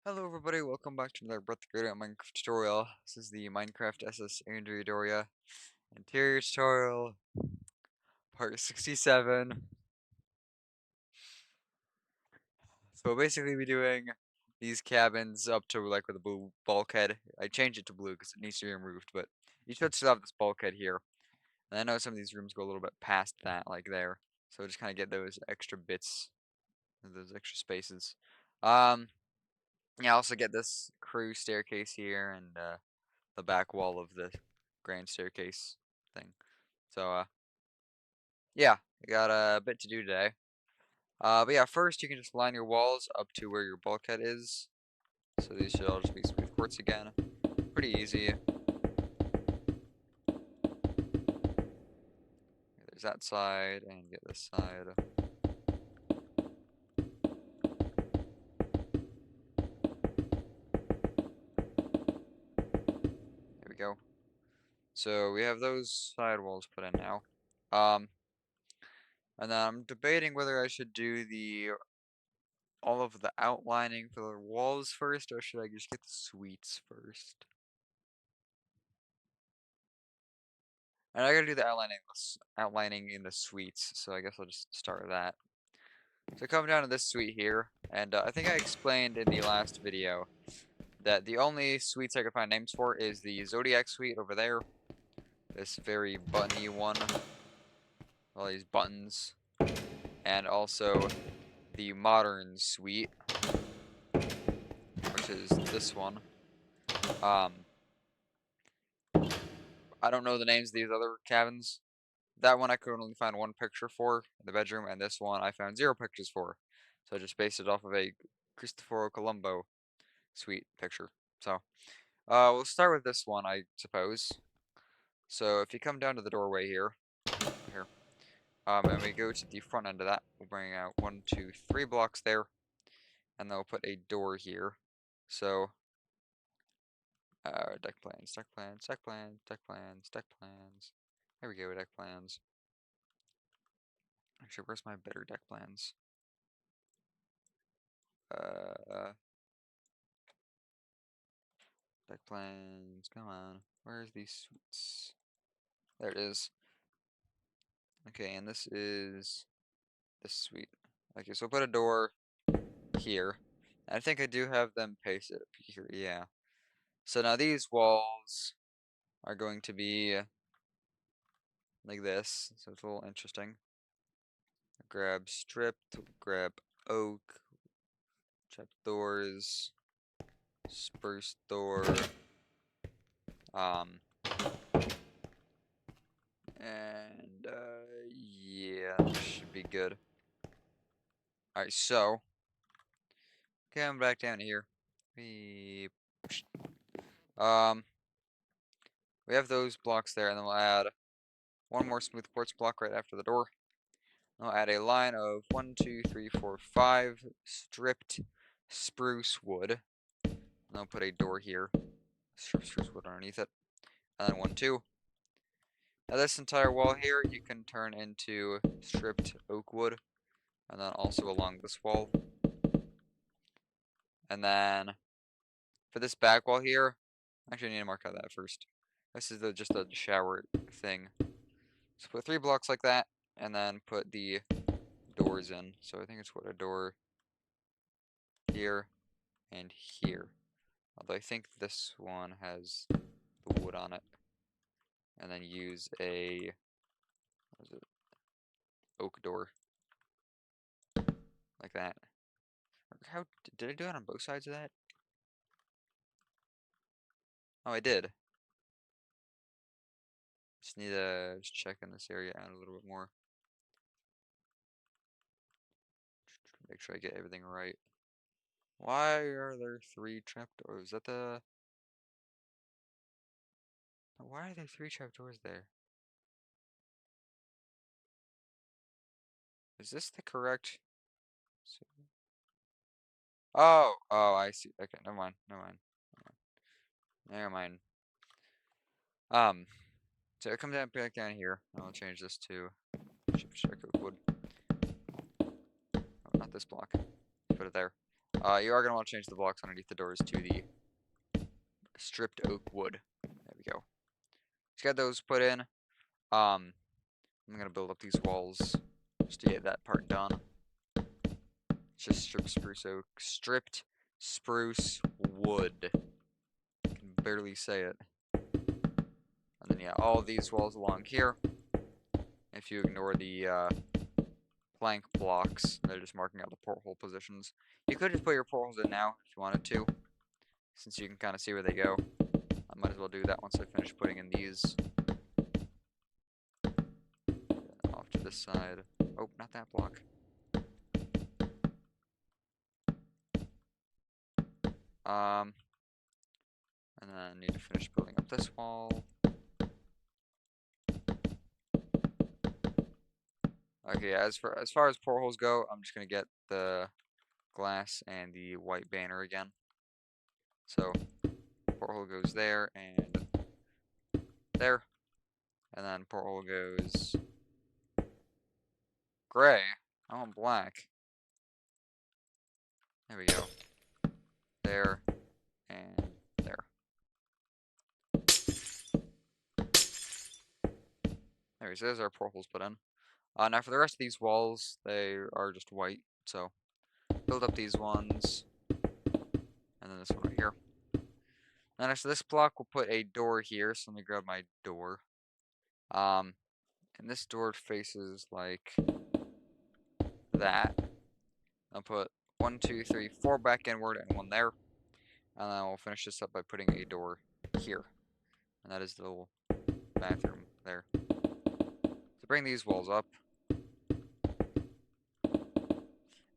Hello everybody, welcome back to another Art Deco Italian Line Minecraft tutorial. This is the Minecraft SS Andrea Doria interior tutorial, part 67. So basically we're doing these cabins up to like with a blue bulkhead. I changed it to blue because it needs to be removed, but you should still have this bulkhead here. And I know some of these rooms go a little bit past that, like there. So just kind of get those extra bits, those extra spaces. Um, yeah, also get this crew staircase here and the back wall of the grand staircase thing. So, yeah, I got a bit to do today. But yeah, first you can just line your walls up to where your bulkhead is. So these should all just be smooth quartz again. Pretty easy. There's that side, and get this side. There we go. So we have those side walls put in now. Um, and then I'm debating whether I should do all of the outlining for the walls first, or should I just get the suites first? And I gotta do the outlining in the suites, so I guess I'll just start with that. So come down to this suite here, and I think I explained in the last video that the only suites I could find names for is the Zodiac suite over there, this very buttony one, all these buttons, and also the modern suite, which is this one. I don't know the names of these other cabins. That one I could only find one picture for in the bedroom, and this one I found 0 pictures for. So I just based it off of a Cristoforo Colombo suite picture. So, we'll start with this one, I suppose. So if you come down to the doorway here, and we go to the front end of that, we'll bring out 1, 2, 3 blocks there, and then we'll put a door here. So, deck plans, deck plans, deck plans, deck plans, deck plans. There we go, deck plans. Actually, where's my better deck plans? Deck plans, come on. Where's these suites? There it is. Okay, and this is this suite. Okay, so we'll put a door here. I think I do have them pasted up here, yeah. So now these walls are going to be like this, so it's a little interesting. Grab stripped, grab oak, trapdoors, spruce door, um, and yeah, that should be good. Alright, so come back down here. We um we have those blocks there, and then we'll add one more smooth quartz block right after the door. I'll add a line of 1, 2, 3, 4, 5 stripped spruce wood. And I'll put a door here. Stripped spruce wood underneath it. And then 1, 2. Now this entire wall here you can turn into stripped oak wood. And then also along this wall. And then for this back wall here, actually I need to mark out that first. This is just the shower thing. So put 3 blocks like that, and then put the doors in. So I think it's what a door here and here. Although I think this one has the wood on it. And then use a what is it? Oak door. Like that. How did I do it on both sides of that? Oh, I did. Just need to just check in this area out a little bit more. Make sure I get everything right. Why are there 3 trapdoors? Is that the... Why are there 3 trapdoors there? Is this the correct... Oh, I see. Okay, never mind, never mind, never mind. So it comes down back down here. I'll change this to shift check oak wood. Oh, not this block. Put it there. You are going to want to change the blocks underneath the doors to the stripped oak wood. There we go. Just got those put in. I'm going to build up these walls just to get that part done. It's just stripped spruce wood. I can barely say it. And then yeah, all these walls along here. If you ignore the plank blocks, they're just marking out the porthole positions. You could just put your portholes in now if you wanted to, since you can kind of see where they go. I might as well do that once I finish putting in these. Off to this side. Oh, not that block. And then I need to finish building up this wall. Okay, as far as portholes go, I'm just gonna get the glass and the white banner again. So porthole goes there and there, and then porthole goes gray. I want black. There we go. There and there. There, so there's our portholes put in. Now for the rest of these walls, they are just white. So build up these ones, and then this one right here. Now next to this block, we'll put a door here. So let me grab my door. And this door faces like that. I'll put 1, 2, 3, 4 back inward and 1 there. And then we'll finish this up by putting a door here. And that is the little bathroom there. So bring these walls up.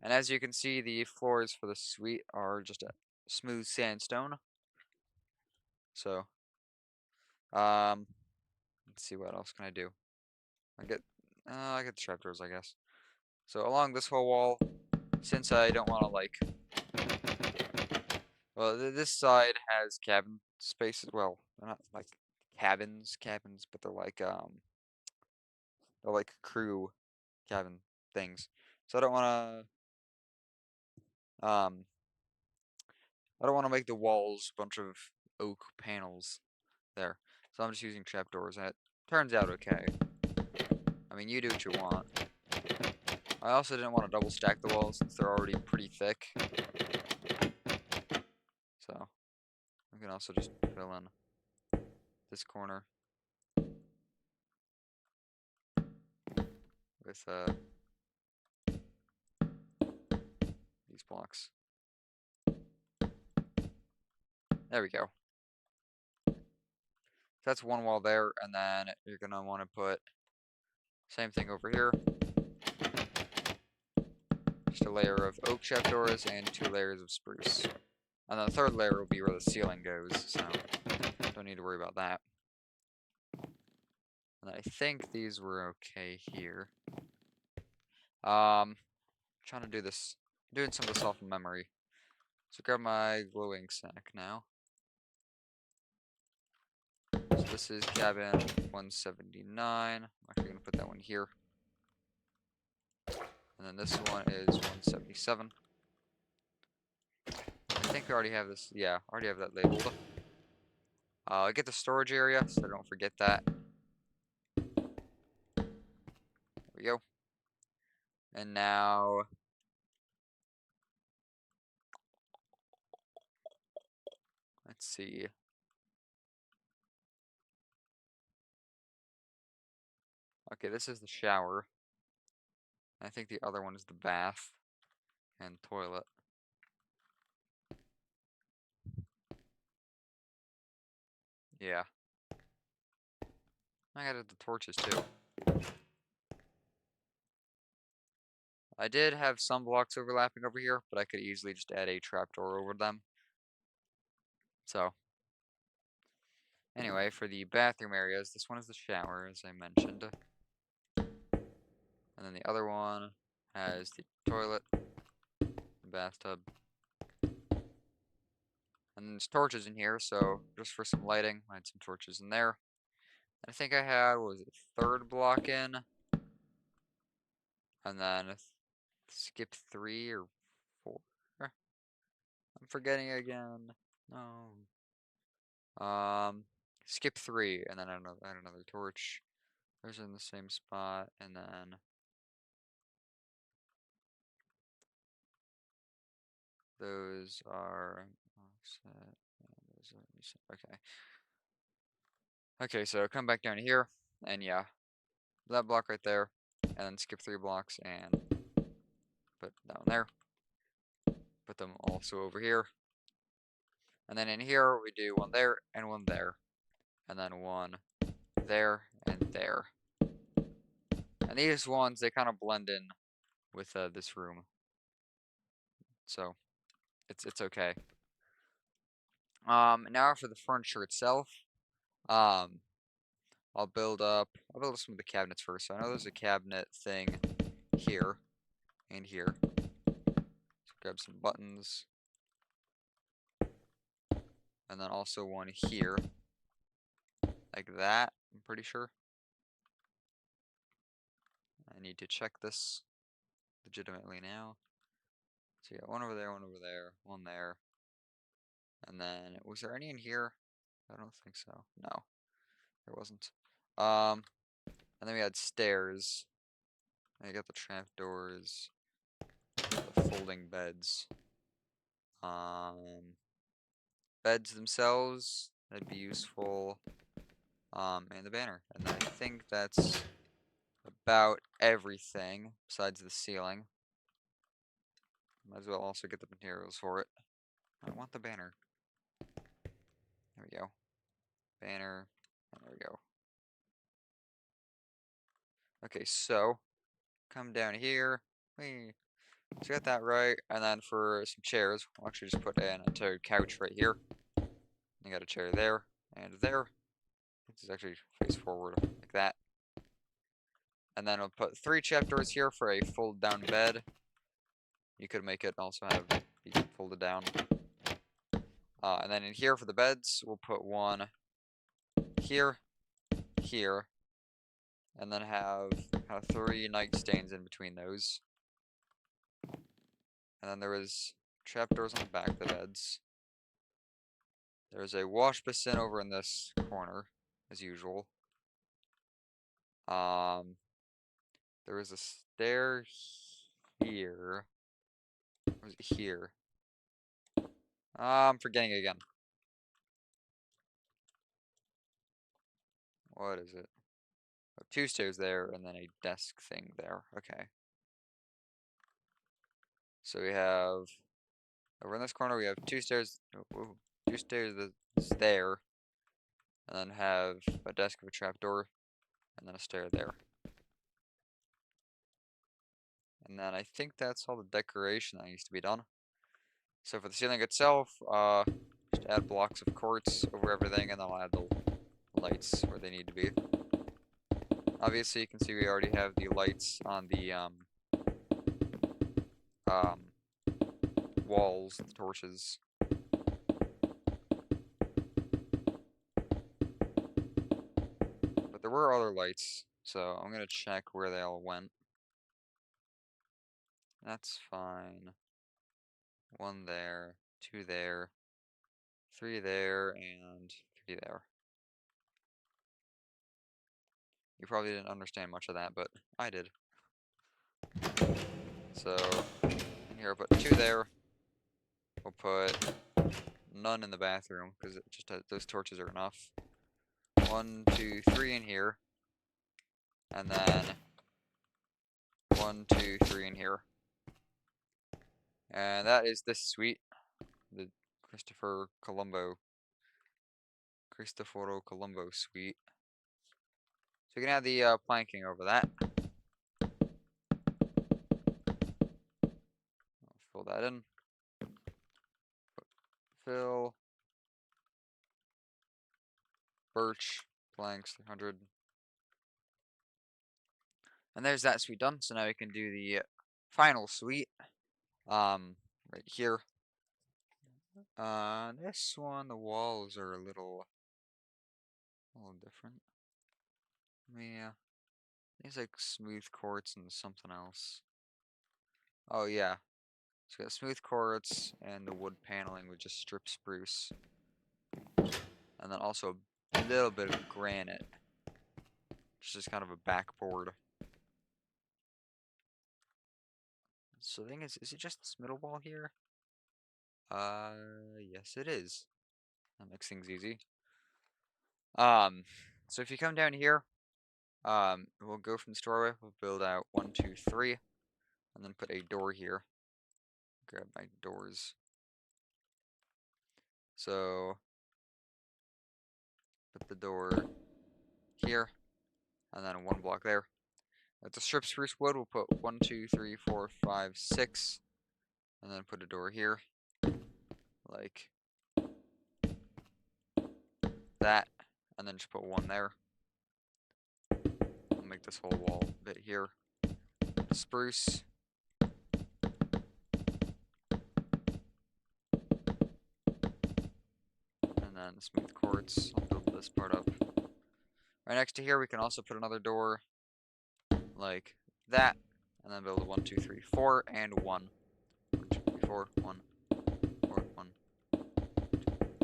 And as you can see, the floors for the suite are just a smooth sandstone. So, let's see, what else can I do? I get the trapdoors, I guess. So along this whole wall, since I don't want to like, well, this side has cabin spaces. Well, they're not like cabins, but they're like crew cabin things. So um, I don't want to make the walls a bunch of oak panels there. So I'm just using trapdoors, and it turns out okay. I mean, you do what you want. I also didn't want to double stack the walls since they're already pretty thick. So we can also just fill in this corner with these blocks. There we go. That's one wall there, and then you're gonna want to put same thing over here. Just a layer of oak trapdoors and 2 layers of spruce. And then the third layer will be where the ceiling goes, so don't need to worry about that. And I think these were okay here. Trying to do this, doing some of this off of memory. So grab my glow ink sack now. So this is cabin 179. I'm actually going to put that one here. And then this one is 177. I think I already have this. Yeah, I already have that labeled. Get the storage area, so don't forget that. There we go. And now, let's see. Okay, this is the shower. I think the other one is the bath and toilet. Yeah. I added the torches too. I did have some blocks overlapping over here, but I could easily just add a trapdoor over them. So, anyway, for the bathroom areas, this one is the shower, as I mentioned. And then the other one has the toilet, the bathtub. And there's torches in here, so just for some lighting, I had some torches in there. I think I had, what was it, 3rd block in? And then skip 3 or 4. I'm forgetting again. No. Skip 3, and then add another torch. Those are in the same spot, and then those are offset. Those are, okay. Okay, so come back down here, and yeah, that block right there, and then skip 3 blocks and put down there. Put them also over here. And then in here, we do one there and one there. And then one there and there. And these ones, they kind of blend in with this room. So, it's okay. Now for the furniture itself. I'll build some of the cabinets first. So I know there's a cabinet thing here and here. So grab some buttons. And then also one here. Like that, I'm pretty sure. I need to check this legitimately now. So yeah, one over there, one there. And then, was there any in here? I don't think so. No, there wasn't. And then we had stairs. And you got the trapdoors, the folding beds. Beds themselves, that'd be useful. And the banner. And I think that's about everything besides the ceiling. Might as well also get the materials for it. I want the banner. There we go. Banner. And there we go. Okay, so come down here. We got that right. And then for some chairs, we'll actually just put in an entire couch right here. You got a chair there and there. This is actually face forward like that. And then we'll put 3 trapdoors here for a fold down bed. You could make it also have be folded down. And then in here for the beds, we'll put one here, here, and then have kind of 3 nightstands in between those. And then there was trapdoors on the back of the beds. There's a wash basin over in this corner, as usual. There was a stair here. Or was it here? I'm forgetting again. What is it? Oh, 2 stairs there, and then a desk thing there. Okay. So we have over in this corner we have 2 stairs. Oh, 2 stairs that's there, and then have a desk with a trapdoor, and then a stair there. And then I think that's all the decoration that needs to be done. So for the ceiling itself, just add blocks of quartz over everything, and then I'll add the lights where they need to be. Obviously, you can see we already have the lights on the walls, the torches. But there were other lights, so I'm gonna check where they all went. That's fine. 1 there, 2 there, 3 there, and 3 there. You probably didn't understand much of that, but I did. So, in here I'll put 2 there. We'll put none in the bathroom, because it just those torches are enough. 1, 2, 3 in here. And then 1, 2, 3 in here. And that is this suite. The Cristoforo Colombo suite. So you can add the planking over that. I'll fill that in. Fill. Birch. Planks, 300. And there's that suite done. So now we can do the final suite. Right here. This one, the walls are a little different. Yeah. These like smooth quartz and something else. Oh yeah. So we got smooth quartz and the wood paneling with just strip spruce. And then also a little bit of granite. It's just kind of a backboard. So the thing is it just this middle wall here? Yes it is. That makes things easy. So if you come down here, we'll go from the doorway, we'll build out 1, 2, 3, and then put a door here. Grab my doors. So, put the door here, and then one block there. With the strip spruce wood, we'll put 1, 2, 3, 4, 5, 6, and then put a door here, like that, and then just put one there. I'll make this whole wall bit here. Spruce. And then smooth quartz. I'll build this part up. Right next to here, we can also put another door like that, and then build a 1, 2, 3, 4, and 1. 1, 2, 3, 4, 1, 4, 1, 2,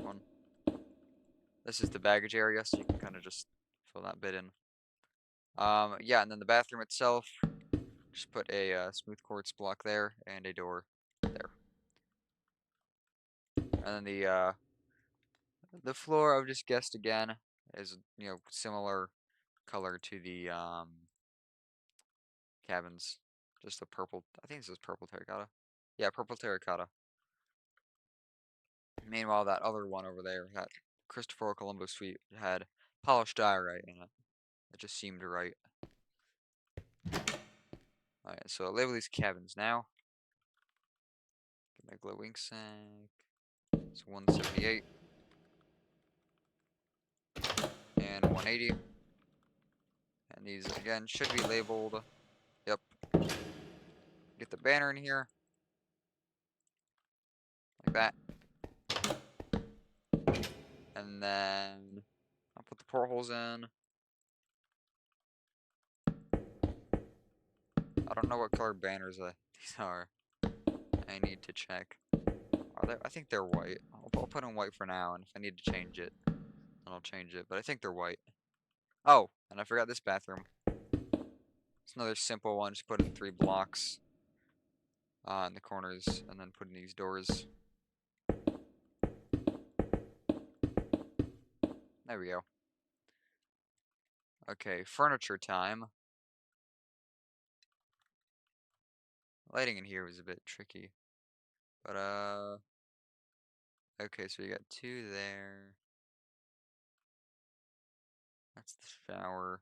1. This is the baggage area, so you can kind of just fill that bit in. Yeah, and then the bathroom itself, just put a smooth quartz block there and a door there. And then the floor, I've just guessed again, is similar color to the cabins. Just a purple. I think this is purple terracotta. Yeah, purple terracotta. Meanwhile, that other one over there, that Christopher Colombo suite, had polished diorite in it. It just seemed right. Alright, so I'll label these cabins now. Get my glow ink sack. It's 178 and 180. And these again should be labeled. Yep. Get the banner in here. Like that. And then I'll put the portholes in. I don't know what color banners these are. I need to check. Are they? I think they're white. I'll put in white for now, and if I need to change it, then I'll change it. But I think they're white. Oh, and I forgot this bathroom. It's another simple one. Just put in 3 blocks in the corners, and then put in these doors. There we go. Okay, furniture time. Lighting in here was a bit tricky. But, okay, so we got 2 there. That's the shower.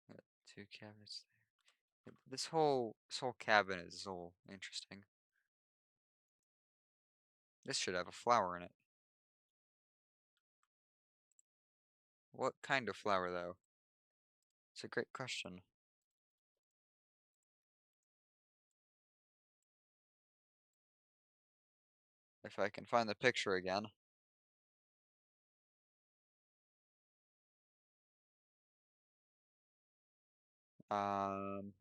Got 2 cabinets there. This whole cabin is so interesting. This should have a flower in it. What kind of flower, though? It's a great question. If I can find the picture again. Um,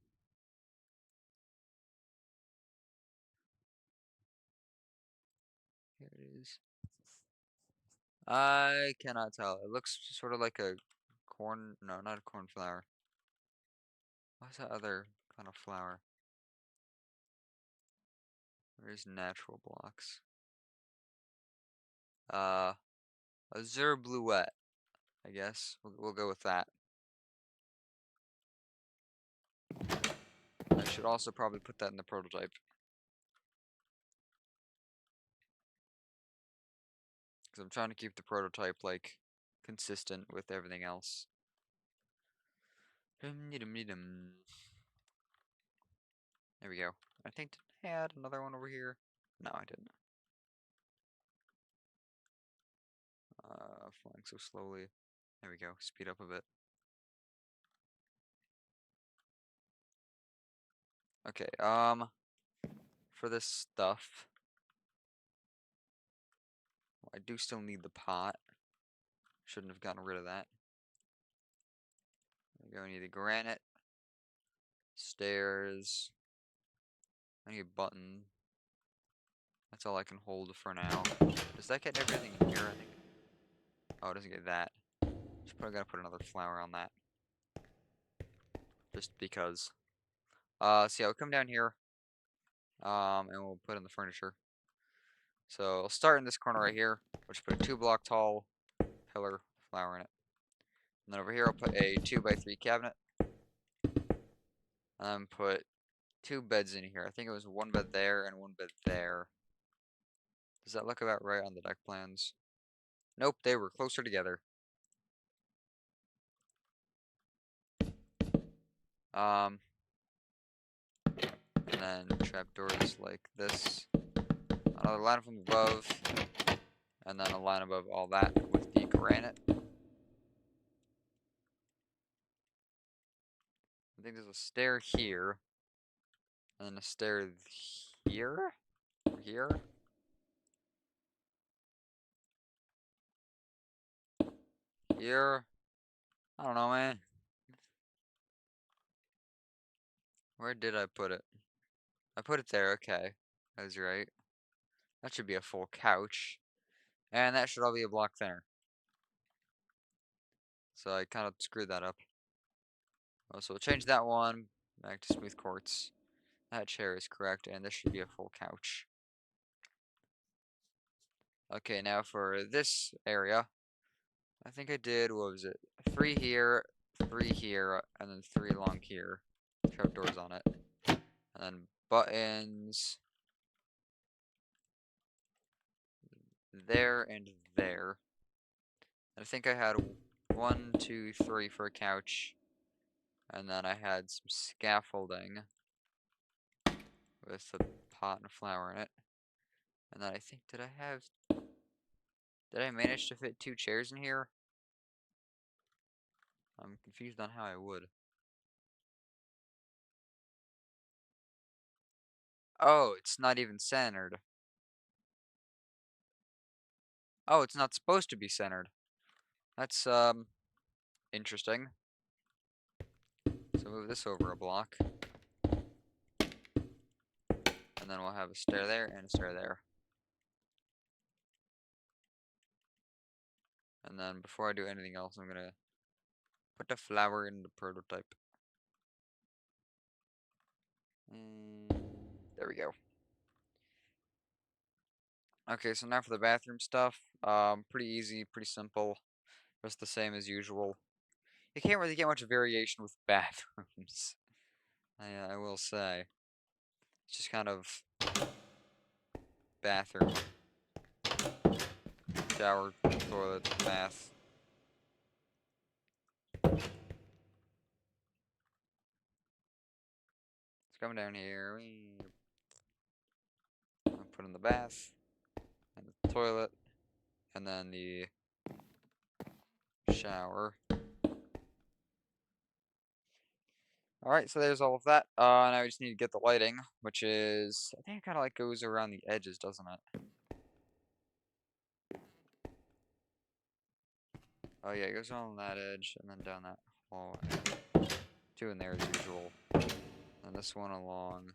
Here it is. I cannot tell. It looks sort of like a corn. No, not a cornflower. What's that other kind of flower? Where's natural blocks? A azure bluette, I guess. We'll go with that. I should also probably put that in the prototype. Because I'm trying to keep the prototype, like, consistent with everything else. There we go. I think I had another one over here. No, I didn't. Flying so slowly. There we go. Speed up a bit. Okay, for this stuff, I do still need the pot. Shouldn't have gotten rid of that. There we go, I need the granite. Stairs. I need a button. That's all I can hold for now. Does that get everything in here, I think? Oh, it doesn't get that. Just probably gotta put another flower on that. Just because. So yeah, we'll come down here. And we'll put in the furniture. So I'll start in this corner right here. We'll just put a 2-block tall pillar flower in it. And then over here I'll put a 2x3 cabinet. And then put 2 beds in here. I think it was 1 bed there and 1 bed there. Does that look about right on the deck plans? Nope, they were closer together. And then trapdoors like this. Another line from above. And then a line above all that with the granite. I think there's a stair here. And then a stair here? Or here? Here? I don't know, man. Where did I put it? I put it there, okay. That was right. That should be a full couch. And that should all be a block thinner. So I kind of screwed that up. Oh, so we'll change that one back to smooth quartz. That chair is correct, and this should be a full couch. Okay, now for this area, I think I did, what was it? 3 here, 3 here, and then 3 along here. Trapdoors on it. And then buttons there and there. And I think I had 1, 2, 3 for a couch. And then I had some scaffolding with a pot and a flower in it. And then I think, did I manage to fit 2 chairs in here? I'm confused on how I would. Oh, it's not even centered. Oh, it's not supposed to be centered. That's, interesting. So move this over a block. And then we'll have a stair there and a stair there. And then before I do anything else, I'm gonna put the flower in the prototype. There we go. Okay, so now for the bathroom stuff. Pretty easy, pretty simple. Just the same as usual. You can't really get much variation with bathrooms. I will say. It's just kind of bathroom, shower, toilet, bath. It's coming down here. I'll put in the bath, and the toilet, and then the shower. Alright, so there's all of that. Now we just need to get the lighting, which is, I think it kind of like goes around the edges, doesn't it? Oh yeah, it goes on that edge, and then down that hallway. 2 in there as usual. And this one along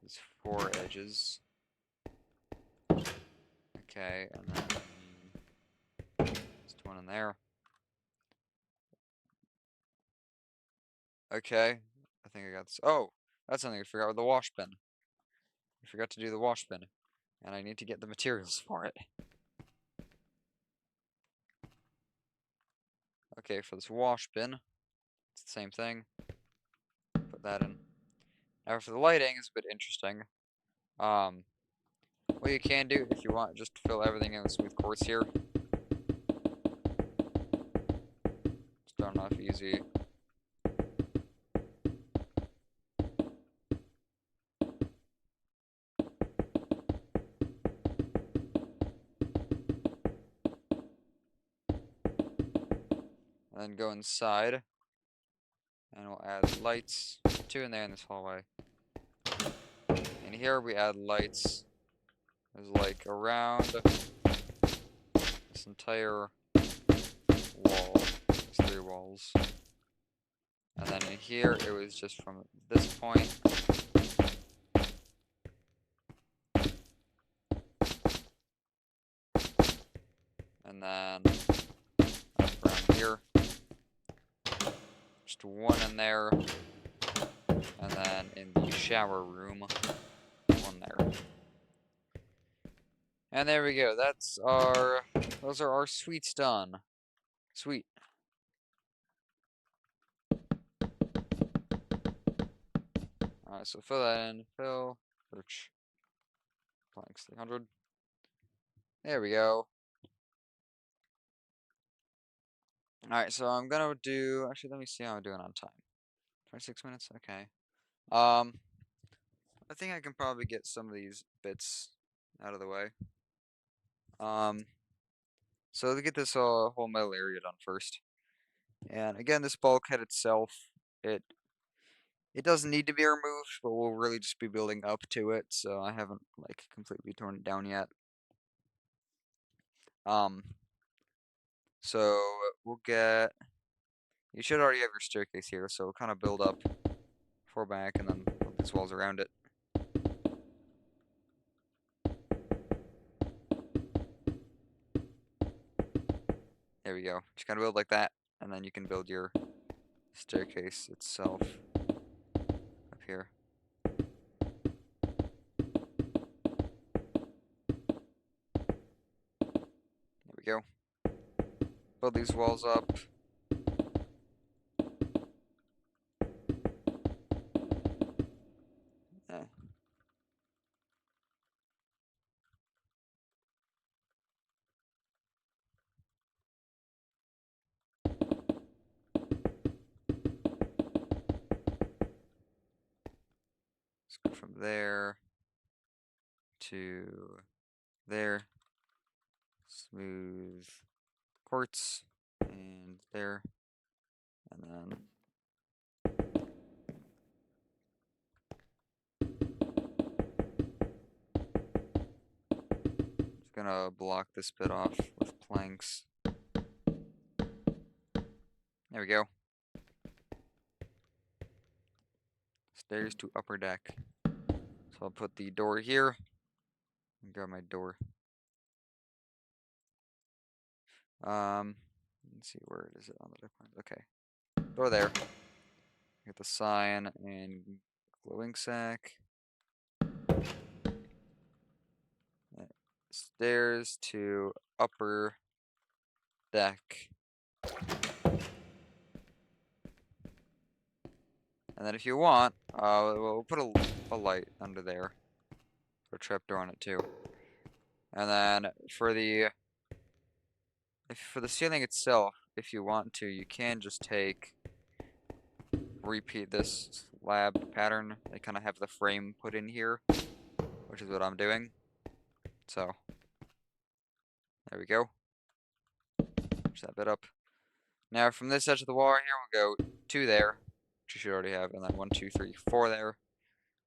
these 4 edges. Okay, and then just 1 in there. Okay, I think I got this. Oh, that's something I forgot with the wash bin. I forgot to do the wash bin, and I need to get the materials for it. Okay, for this wash bin, it's the same thing. Put that in. Now for the lighting, it's a bit interesting. What you can do if you want, just fill everything in with smooth quartz here. Start off easy. And then go inside. And we'll add lights. 2 in there in this hallway. And here we add lights. There's like around this entire wall. These 3 walls. And then in here, it was just from this point. And then up around here. Just one in there. And then in the shower room, one there. And there we go. Those are our suites done. Sweet. Alright, so fill that in. Search. Blanks 300. There we go. Alright, so I'm gonna do, actually let me see how I'm doing on time. 26 minutes? Okay. I think I can probably get some of these bits out of the way. So to get this whole metal area done first. And again, this bulkhead itself, it doesn't need to be removed, but we'll really just be building up to it, so I haven't like completely torn it down yet. Um, so we'll get, you should already have your staircase here, so we'll kind of build up 4 back and then build these walls around it. There we go. Just kind of build like that, and then you can build your staircase itself up here. There we go. Build these walls up. Yeah. Let's go from there to there. Smooth quartz and there, and then just gonna block this bit off with planks. There we go. Stairs to upper deck. So I'll put the door here and grab my door. Let's see, where is it on the deck? Okay, door there. Get the sign and glowing sack. Stairs to upper deck. And then if you want, we'll put a light under there. Put a trapdoor on it too. And then for the ceiling itself, if you want to, you can just repeat this slab pattern. They kind of have the frame put in here, which is what I'm doing. So there we go. Push that bit up. Now from this edge of the wall right here, we'll go 2 there, which you should already have, and then 1, 2, 3, 4 there.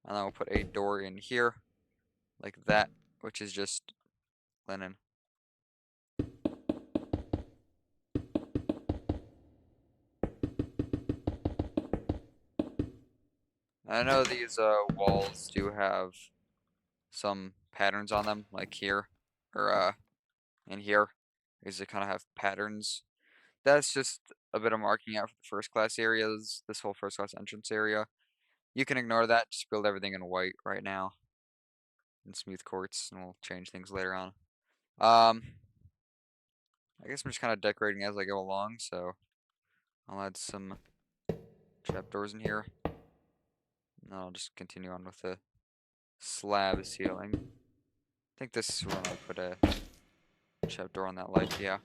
And then we'll put a door in here, like that, which is just linen. I know these walls do have some patterns on them, like here, or in here, because they kind of have patterns. That's just a bit of marking out for the first class areas, this whole first class entrance area. You can ignore that, just build everything in white right now. And smooth quartz, and we'll change things later on. I guess I'm just kind of decorating as I go along, so I'll add some trapdoors in here. And I'll just continue on with the slab ceiling. I think this one I'll put a trapdoor on that light, yeah.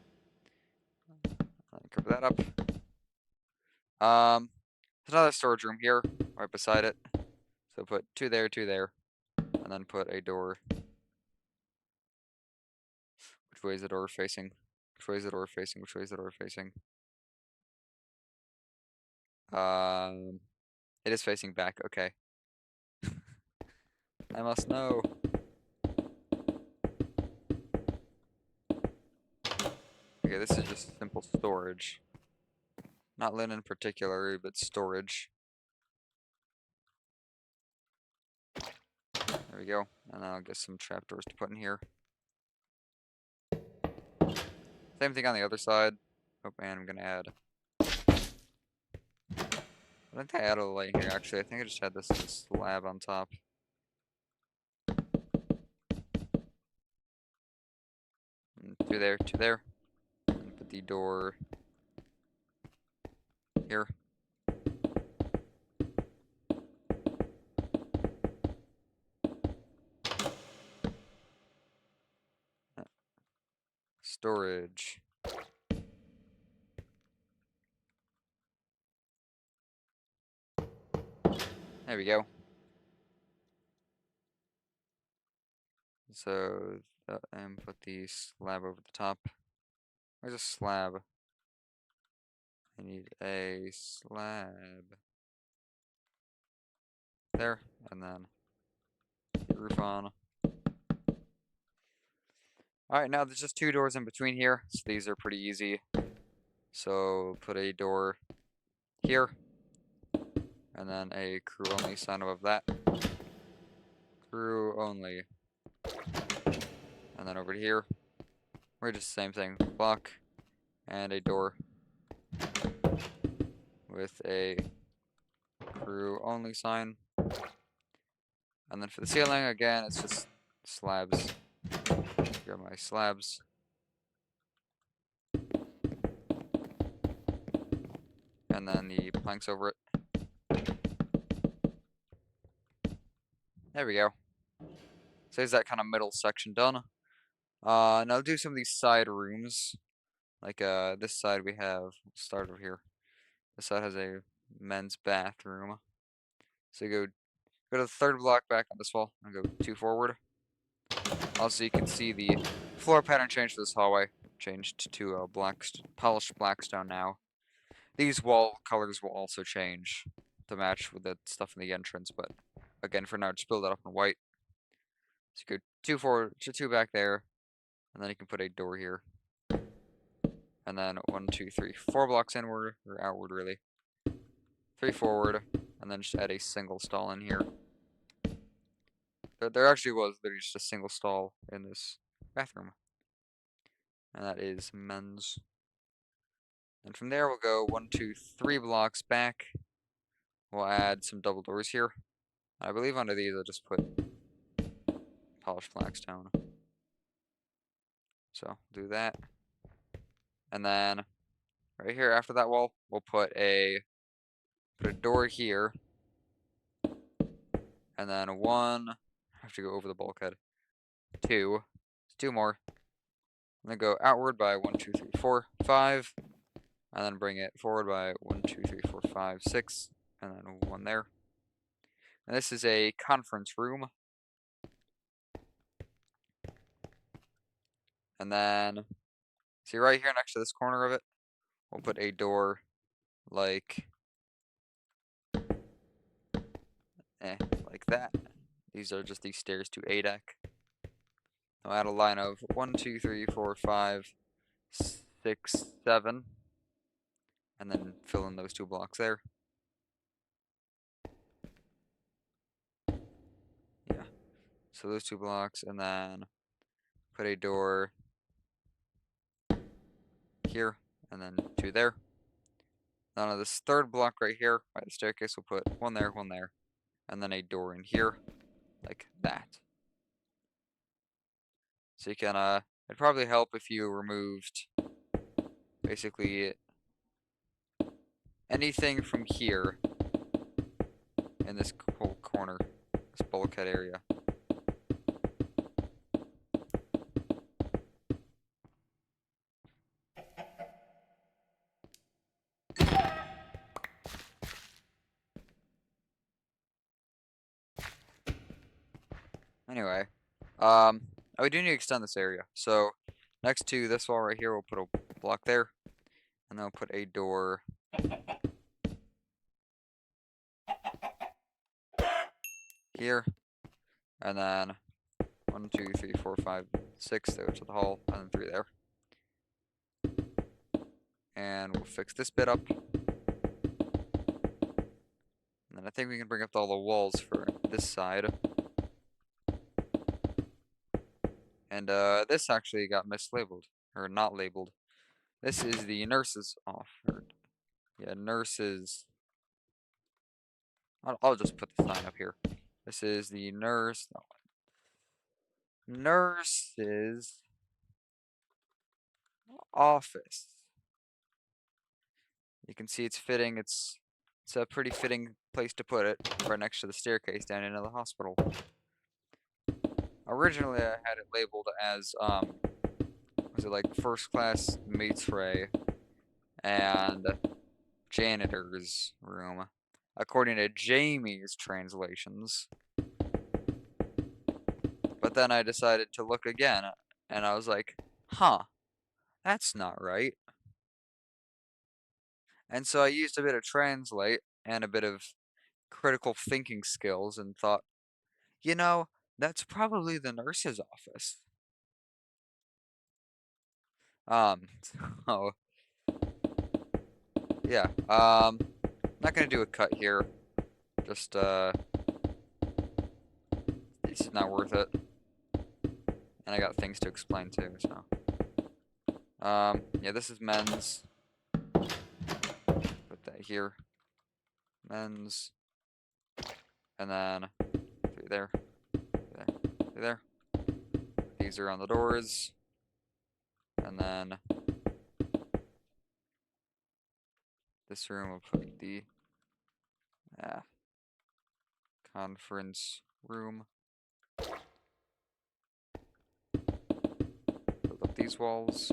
Cover that up. There's another storage room here, right beside it. So put 2 there, 2 there, and then put a door. Which way is the door facing? Which way is the door facing? Which way is the door facing? It is facing back, okay. I must know. Okay, this is just simple storage. Not linen particularly, but storage. There we go. And then I'll get some trapdoors to put in here. Same thing on the other side. Oh, and I'm gonna add. I think I added a light here actually. I think I just had this as a slab on top. And two there, two there. And put the door here. Storage. There we go. So, and put the slab over the top. Where's a slab? I need a slab. There, and then the roof on. Alright, now there's just two doors in between here, so these are pretty easy. So, put a door here, and then a crew only sign above that. Crew only. And then over here, we're just the same thing. Block, and a door with a crew only sign. And then for the ceiling, again, it's just slabs. Here are my slabs. And then the planks over it. There we go. So there's that kind of middle section done. Now I'll do some of these side rooms. Like this side we have, we'll start over here. This side has a men's bathroom. So you go to the third block back on this wall and go two forward. Also you can see the floor pattern change for this hallway. Changed to polished black stone now. These wall colors will also change to match with the stuff in the entrance, but again for now just build it up in white. So you go two forward, two back there, and then you can put a door here. And then 1, 2, 3, 4 blocks inward, or outward really. 3 forward, and then just add a single stall in here. There actually was literally just a single stall in this bathroom. And that is men's. And from there we'll go 1, 2, 3 blocks back. We'll add some double doors here. I believe under these I'll just put polished blackstone. So do that. And then right here after that wall, we'll put a door here. And then 1, I have to go over the bulkhead. 2, 2 more. And then go outward by 1, 2, 3, 4, 5. And then bring it forward by 1, 2, 3, 4, 5, 6. And then 1 there. And this is a conference room. And then, see right here next to this corner of it, we'll put a door like that. These are just these stairs to A deck. I'll add a line of 1, 2, 3, 4, 5, 6, 7. And then fill in those 2 blocks there. Yeah. So those 2 blocks, and then put a door here, and then 2 there. Now on this third block right here, by the staircase, we'll put 1 there, 1 there, and then a door in here, like that. So you can, it'd probably help if you removed basically anything from here in this whole corner, this bulkhead area. Anyway, we do need to extend this area. So next to this wall right here, we'll put a block there, and then we'll put a door here, and then 1, 2, 3, 4, 5, 6 there to the hall, and then 3 there. And we'll fix this bit up. think we can bring up all the walls for this side. And this actually got mislabeled, or not labeled. This is the nurse's off, or yeah, nurses. I'll just put the sign up here. This is the nurse's office. You can see it's fitting. It's a pretty fitting place to put it, right next to the staircase down into the hospital. Originally, I had it labeled as was it like first class maitre and janitor's room, according to Jamie's translations. But then I decided to look again, and I was like, huh, that's not right. And so I used a bit of translate and a bit of critical thinking skills and thought, you know, that's probably the nurse's office. Um, so yeah, not gonna do a cut here. Just it's not worth it. And I got things to explain too, so. Yeah, this is men's. Put that here. Men's. And then through there. There. Through there. These are on the doors. And then this room will put the conference room. Build up these walls.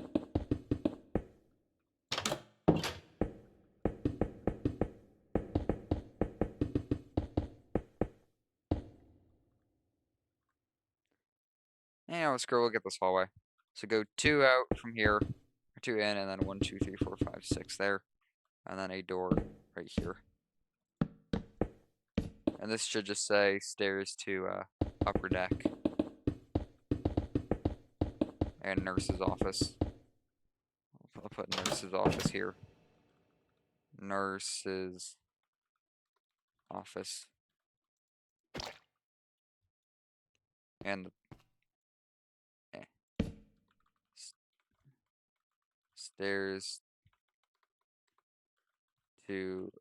And let's go look at this hallway. So go 2 out from here, or 2 in, and then 1, 2, 3, 4, 5, 6 there. And then a door right here. And this should just say stairs to upper deck. And nurse's office. I'll put nurse's office here. Nurse's office. And stairs to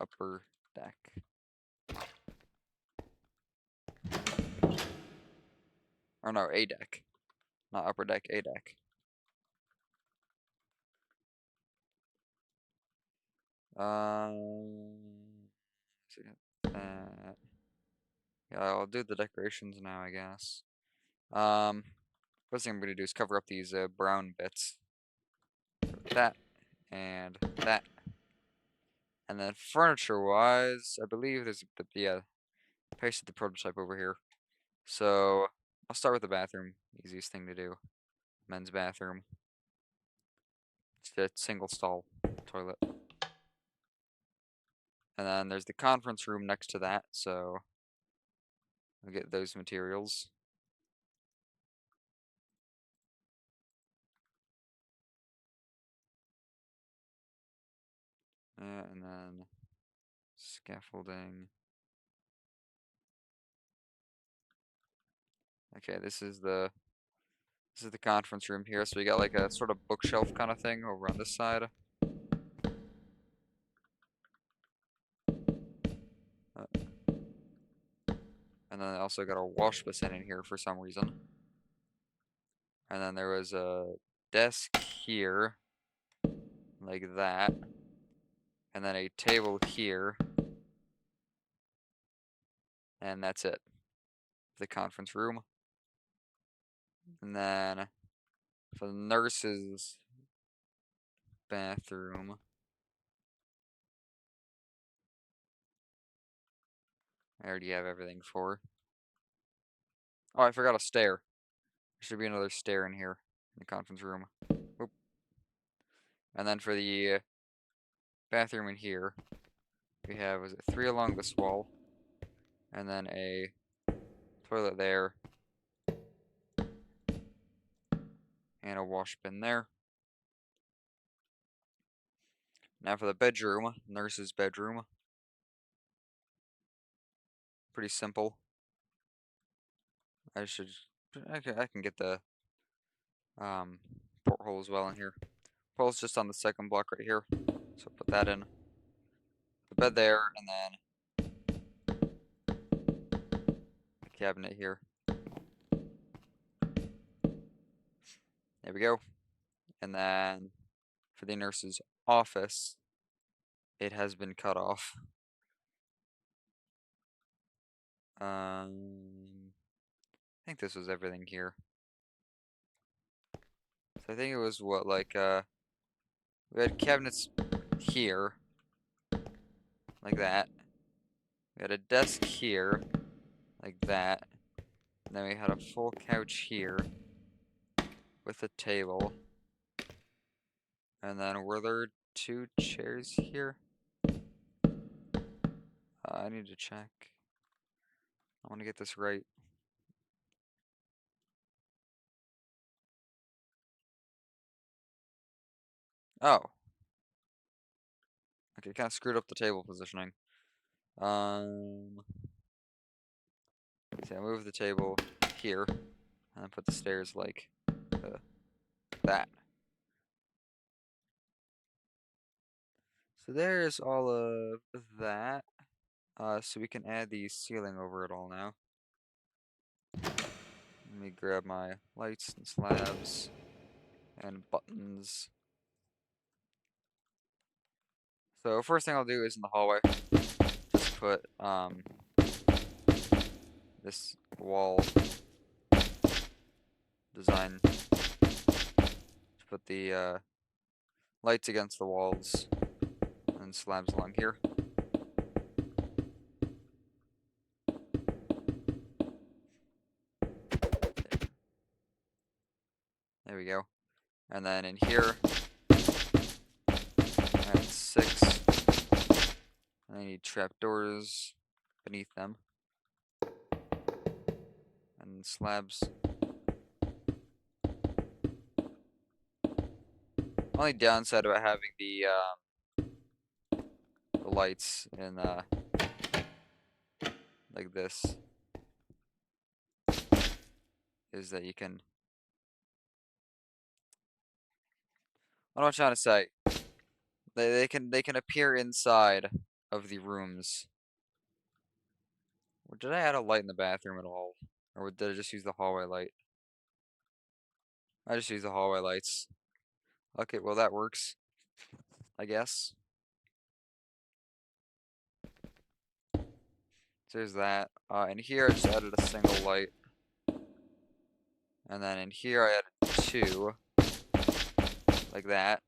upper deck. Or no, A deck. Not upper deck, A deck. Yeah, I'll do the decorations now, I guess. First thing I'm gonna do is cover up these brown bits. That and that. And then furniture-wise, I believe there's pasted the prototype over here. So I'll start with the bathroom. Easiest thing to do. Men's bathroom. It's a single stall toilet. And then there's the conference room next to that, so I'll get those materials. And then scaffolding. Okay, this is the conference room here. So we got like a sort of bookshelf kind of thing over on this side. And then I also got a wash basin in here for some reason. And then there was a desk here, like that. And then a table here. And that's it. The conference room. And then for the nurse's bathroom. I already have everything for. Oh, I forgot a stair. There should be another stair in here in the conference room. Oop. And then for the bathroom in here, we have, was it 3 along this wall, and then a toilet there, and a wash bin there. Now for the bedroom, nurse's bedroom. pretty simple. I can get the porthole as well in here. Porthole's just on the second block right here, so put that in. The bed there, and then the cabinet here. There we go. And then for the nurse's office, it has been cut off. I think this was everything here. So I think it was what, like, we had cabinets here, like that. We had a desk here, like that. And then we had a full couch here with a table. And then were there 2 chairs here? I need to check. I want to get this right. Oh. Okay, kind of screwed up the table positioning. So I move the table here, and then put the stairs like that. So there's all of that. So we can add the ceiling over it all now. Let me grab my lights and slabs and buttons. So first thing I'll do is in the hallway, just put this wall design. Just put the lights against the walls and slabs along here. There we go. And then in here, I have 6. And I need trapdoors beneath them. And slabs. Only downside about having the lights in like this is that you can. What am I trying to say? They can appear inside of the rooms. Or did I add a light in the bathroom at all? Or did I just use the hallway light? I just used the hallway lights. Okay, well that works, I guess. So there's that. In here I just added a single light. And then in here I added 2. Like that.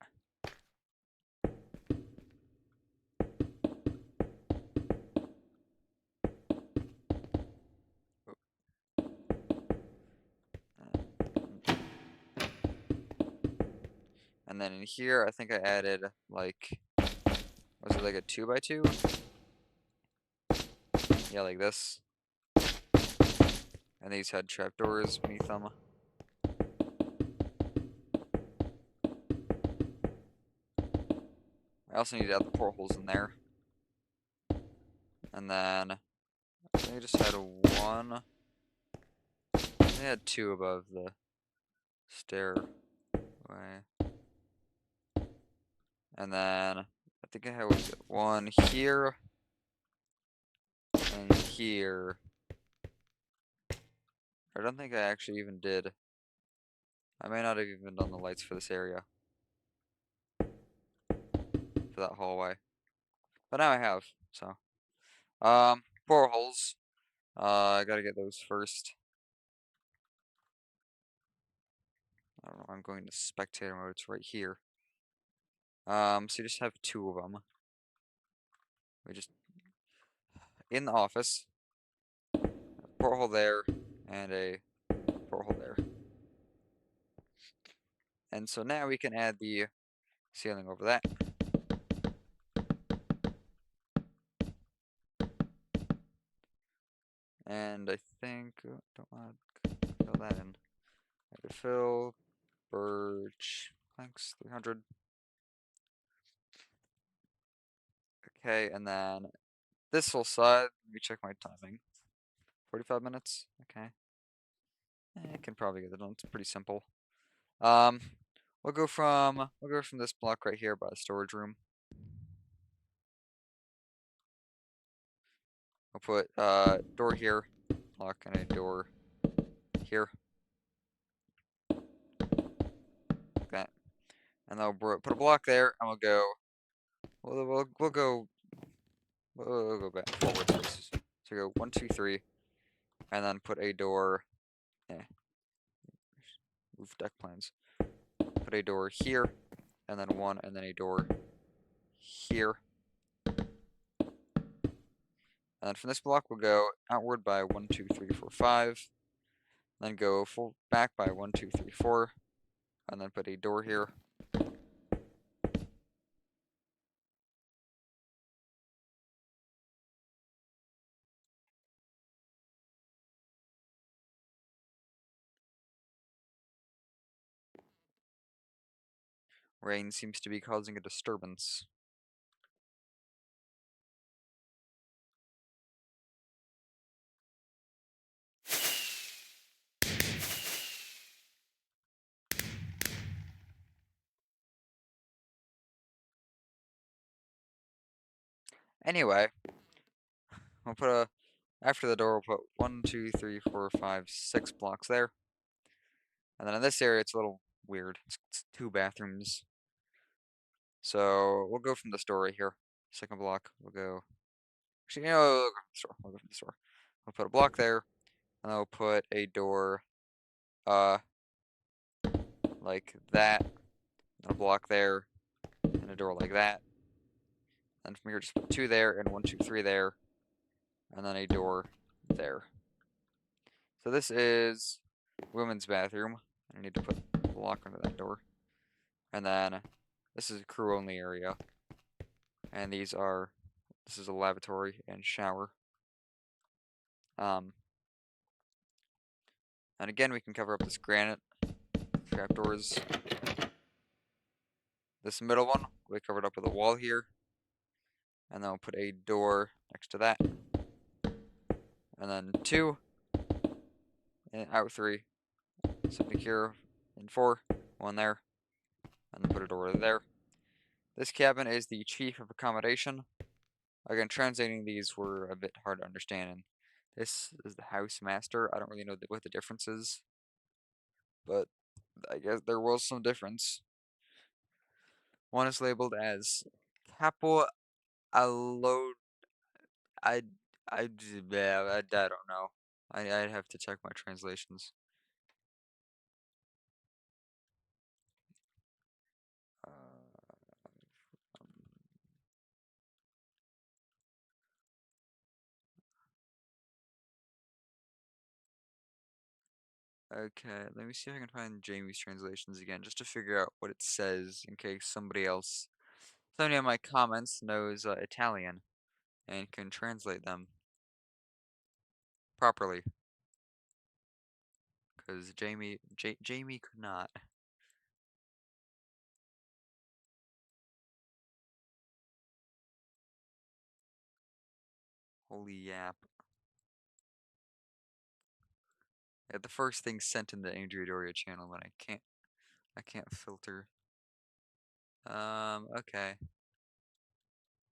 And then in here I think I added like, was it like a 2x2? Yeah, like this. And these had trapdoors beneath them. I also need to add the portholes in there. And then I think I just had 1. I had 2 above the stairway. And then I think I had 1 here and here. I don't think I actually even did. I may not have even done the lights for this area. For that hallway. But now I have, so. Portholes. I gotta get those first. I don't know, I'm going to spectator mode, it's right here. So you just have 2 of them. We just, in the office, a porthole there, and a porthole there. And so now we can add the ceiling over that. And I think, don't want to fill that in. I could fill, birch, planks, 300. Okay, and then this whole side, let me check my timing. 45 minutes. Okay. I can probably get it done. It's pretty simple. Um, we'll go from this block right here by the storage room. We'll put door here, block, and a door here, like that. And then we'll put a block there, and we'll go. We'll go back forward. So go 1, 2, 3, and then put a door. Move deck plans. Put a door here, and then one, and then a door here. And then from this block, we'll go outward by 1, 2, 3, 4, 5. Then go full back by 1, 2, 3, 4. And then put a door here. Rain seems to be causing a disturbance. Anyway, we'll put a after the door we'll put 1, 2, 3, 4, 5, 6 blocks there. And then in this area it's a little weird. It's 2 bathrooms. So we'll go from the store right here. Second block. We'll go. Actually, we'll go from the store. We'll go from the store. We'll put a block there, and then we'll put a door, like that, and a block there, and a door like that. And from here, just put 2 there, and 1, 2, 3 there, and then a door there. So this is women's bathroom. I need to put a block under that door. And then this is a crew only area. And this is a lavatory and shower. And again, we can cover up this granite trapdoors. This middle one, we covered up with a wall here. And then we'll put a door next to that. And then 2, and out 3, something here, and 4, 1 there, and then put a door there. This cabin is the chief of accommodation. Again, translating these were a bit hard to understand. And this is the house master. I don't really know what the difference is, but I guess there was some difference. One is labeled as capo allo. I I don't know. I'd have to check my translations. Okay, let me see if I can find Jamie's translations again, just to figure out what it says in case somebody in my comments knows Italian and can translate them properly. Because Jamie could not. Holy yap. Yeah, the first thing sent in the Andrea Doria channel when I can't filter. Okay.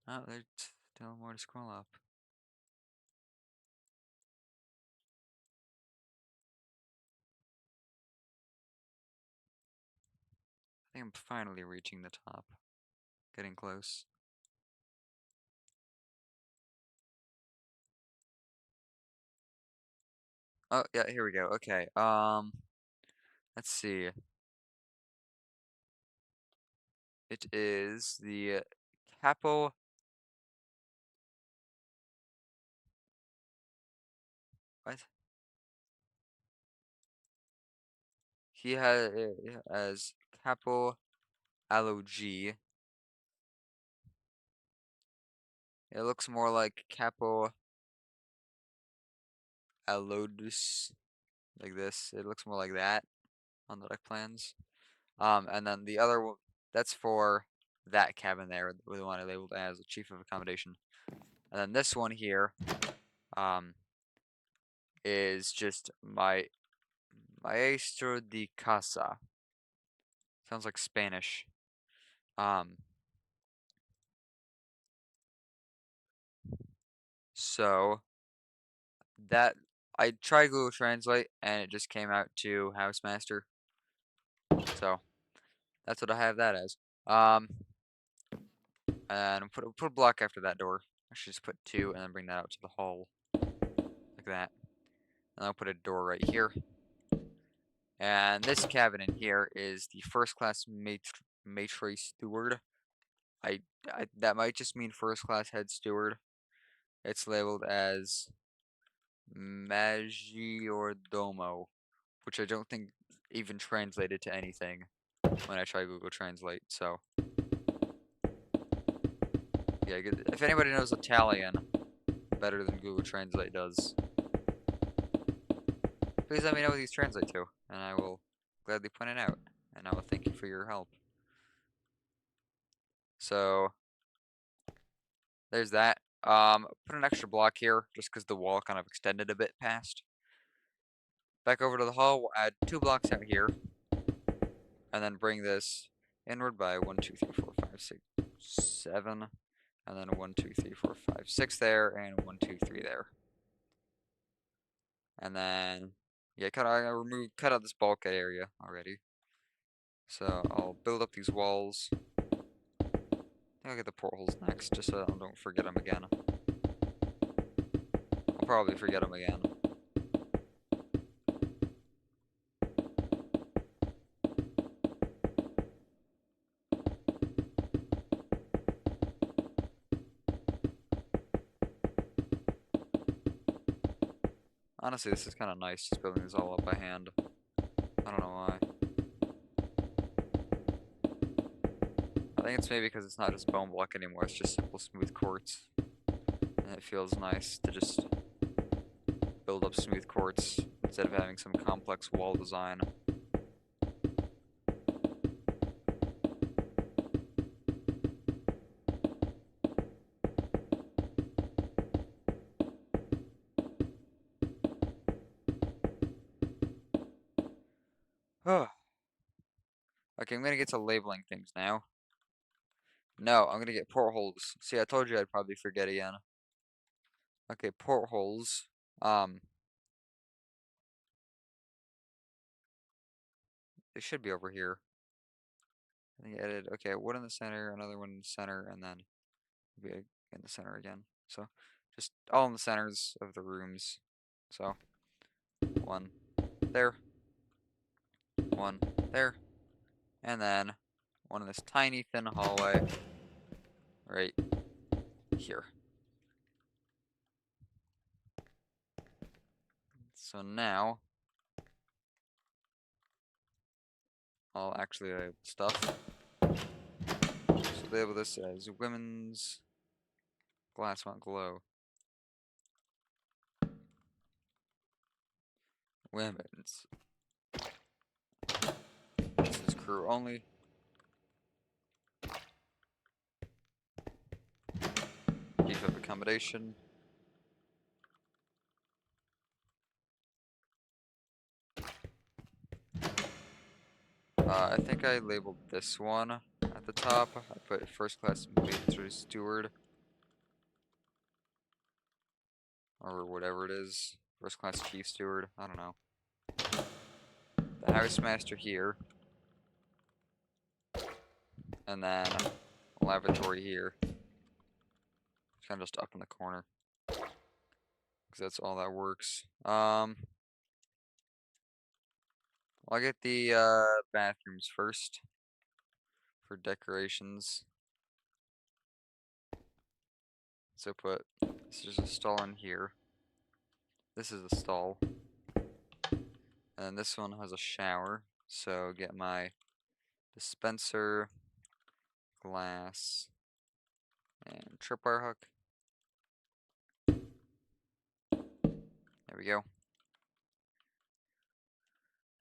Oh, there's still more to scroll up. I think I'm finally reaching the top. Getting close. Oh, yeah, here we go. Okay. Let's see. It is the Capo. What? He has as Capo Allogy. It looks more like Capo Allodus, like this. It looks more like that on the deck plans. And then the other one, that's for that cabin there, the one I labeled as the chief of accommodation. And then this one here, is just my maestro de casa. Sounds like Spanish. Um, so that I tried Google Translate and it just came out to housemaster. So that's what I have that as. And put a block after that door. I should just put 2 and then bring that out to the hall like that. And I'll put a door right here. And this cabin in here is the first class maitre steward. I, that might just mean first class head steward. It's labeled as Maggiordomo, which I don't think even translated to anything when I try Google Translate. So yeah, if anybody knows Italian better than Google Translate does, please let me know what these translate to, and I will gladly point it out, and I will thank you for your help. So there's that. Put an extra block here just because the wall kind of extended a bit past. Back over to the hall, we'll add 2 blocks out here, and then bring this inward by 1, 2, 3, 4, 5, 6, 7, and then 1, 2, 3, 4, 5, 6 there, and 1, 2, 3 there. And then, yeah, cut out this bulkhead area already. So I'll build up these walls. I'll get the portholes next, just so I don't forget them again. I'll probably forget them again. Honestly, this is kind of nice, just building this all up by hand. I don't know why. I think it's maybe because it's not just bone block anymore, it's just simple smooth quartz. And it feels nice to just build up smooth quartz instead of having some complex wall design. Okay, I'm gonna get to labeling things now. No, I'm gonna get portholes. See, I told you I'd probably forget again. Okay, portholes. They should be over here. I think I added, okay, one in the center, another one in the center, and then maybe in the center again. So, just all in the centers of the rooms. So, 1 there, 1 there, and then 1 in this tiny thin hallway right here. So now, I'll actually label stuff. So label this as women's glass won't glow. Women's. This is crew only. Beef of accommodation. I think I labeled this one at the top. I put first class maitre steward. Or whatever it is. First class chief steward. I don't know. The housemaster here. And then a lavatory here. It's kind of just up in the corner. Because that's all that works. I'll get the bathrooms first. For decorations. So this is a stall in here. This is a stall. And this one has a shower. So get my dispenser, glass, and tripwire hook. There we go.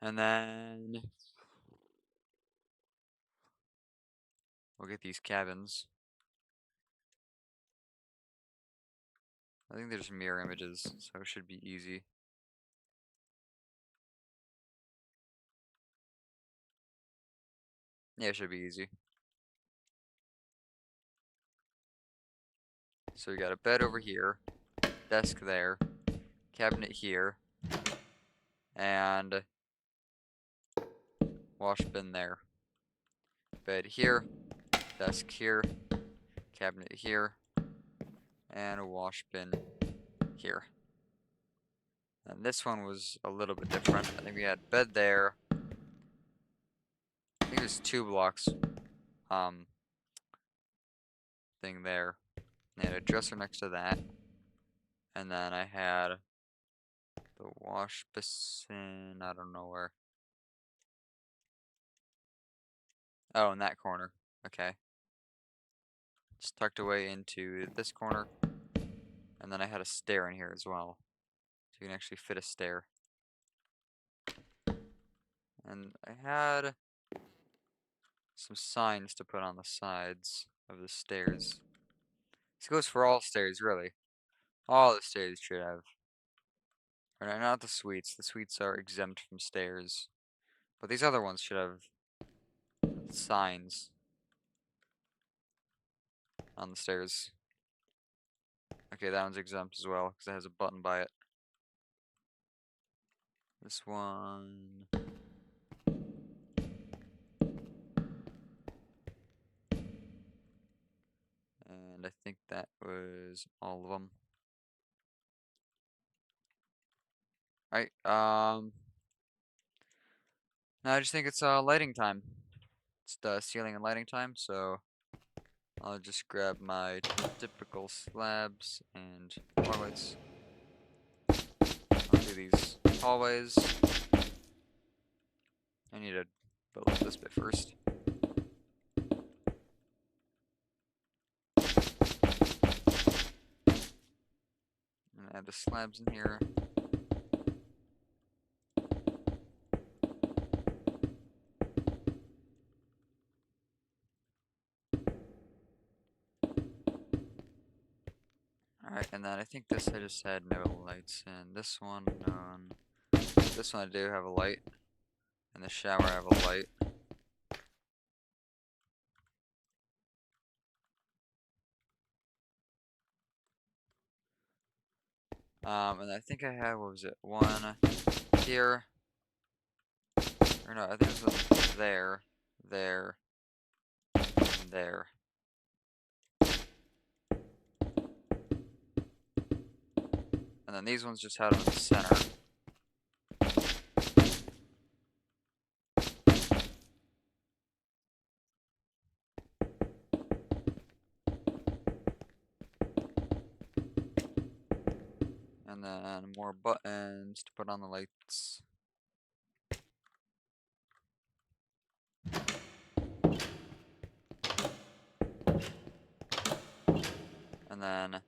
And then we'll get these cabins. I think they're just mirror images, so it should be easy. Yeah, it should be easy. So we got a bed over here, desk there, cabinet here, and wash bin there. Bed here, desk here, cabinet here, and a wash bin here. And this one was a little bit different. I think we had bed there. I think it was 2 blocks thing there. And I had a dresser next to that. And then I had the wash basin, I don't know where. Oh, in that corner. Okay. It's tucked away into this corner. And then I had a stair in here as well. So you can actually fit a stair. And I had some signs to put on the sides of the stairs. This goes for all stairs, really. All the stairs should have. Or not the suites. The suites are exempt from stairs. But these other ones should have signs on the stairs. Okay, that one's exempt as well because it has a button by it. This one. And I think that was all of them. Alright, now I just think it's lighting time. It's the ceiling and lighting time, so I'll just grab my typical slabs and hallways. I'll do these hallways. I need to build up this bit first. And add the slabs in here. Alright, and then I think this I just had no lights in. This one, none. This one I do have a light. In the shower I have a light. And I think I had, what was it, one here. Or no, I think this was there, there, and there. And then these ones just had them in the center. And then more buttons to put on the lights. And then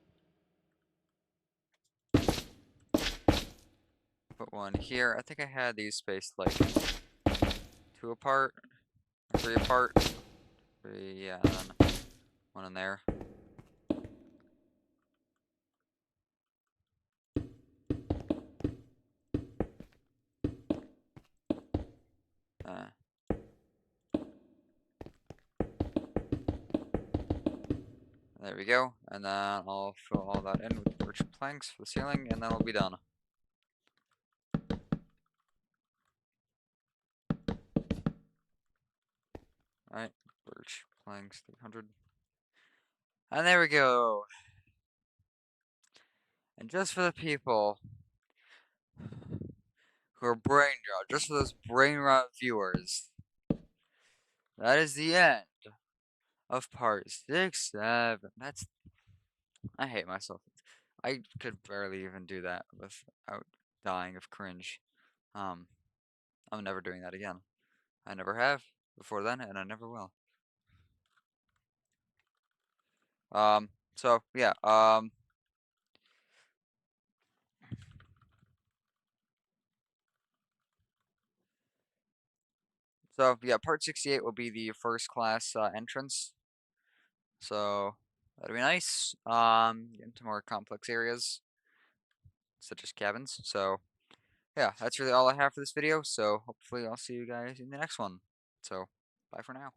put one here. I think I had these spaced like 2 apart, or 3 apart. 3, yeah, and then one in there. There we go. And then I'll fill all that in with birch planks for the ceiling, and then we'll be done. Alright, birch planks 300. And there we go. And just for the people who are brain rot, just for those brain rot viewers, that is the end of part 6, 7. I hate myself. I could barely even do that without dying of cringe. I'm never doing that again. I never have before then, and I never will. So yeah, part 68 will be the first class entrance. So that'll be nice. Get into more complex areas, such as cabins. So yeah, that's really all I have for this video. So hopefully I'll see you guys in the next one. So Bye for now.